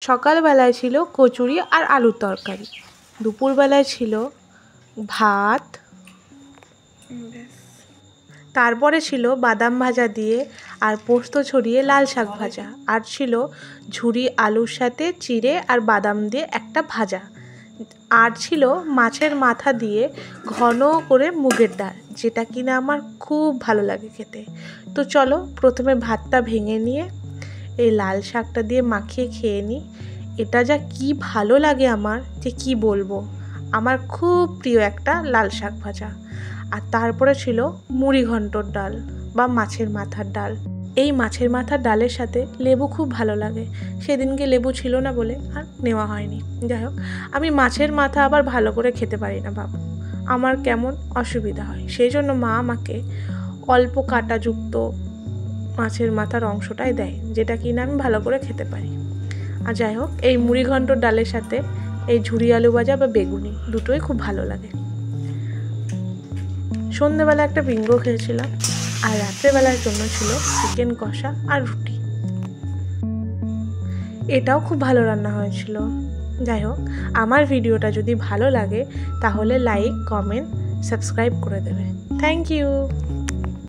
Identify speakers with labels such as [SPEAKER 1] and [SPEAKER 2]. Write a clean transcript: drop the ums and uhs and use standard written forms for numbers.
[SPEAKER 1] সকালবেলায় ছিল কচুরি আর আলুর তরকারি, দুপুরবেলায় ছিল ভাত, তারপরে ছিল বাদাম ভাজা দিয়ে আর পোস্ত ছড়িয়ে লাল শাক ভাজা, আর ছিল ঝুরি আলুর সাথে চিড়ে আর বাদাম দিয়ে একটা ভাজা, আর ছিল মাছের মাথা দিয়ে ঘন করে মুগের ডাল, যেটা কিনা আমার খুব ভালো লাগে খেতে। তো চলো প্রথমে ভাতটা ভেঙে নিয়ে এই লাল শাকটা দিয়ে মাখিয়ে খেয়ে নিই। এটা যা কি ভালো লাগে আমার, যে কি বলবো। আমার খুব প্রিয় একটা লাল শাক ভাজা। আর তারপরে ছিল মুড়ি ঘন্টর ডাল বা মাছের মাথার ডাল। এই মাছের মাথার ডালের সাথে লেবু খুব ভালো লাগে, সেদিনকে লেবু ছিল না বলে আর নেওয়া হয়নি। যাই হোক, আমি মাছের মাথা আবার ভালো করে খেতে পারি না বাবু, আমার কেমন অসুবিধা হয়, সেই জন্য মা আমাকে অল্প কাঁটাযুক্ত মাছের মাথার অংশটাই দেয়, যেটা কিনা আমি ভালো করে খেতে পারি। আর যাই হোক, এই মুড়ি ঘন্টর ডালের সাথে এই ঝুরি আলু ভাজা বা বেগুনি দুটোই খুব ভালো লাগে। সন্ধ্যেবেলা একটা বিঙ্গো খেয়েছিলাম, আর রাত্রেবেলার জন্য ছিল চিকেন কষা আর রুটি। এটাও খুব ভালো রান্না হয়েছিল। যাই হোক, আমার ভিডিওটা যদি ভালো লাগে তাহলে লাইক, কমেন্ট, সাবস্ক্রাইব করে দেবে। Thank you.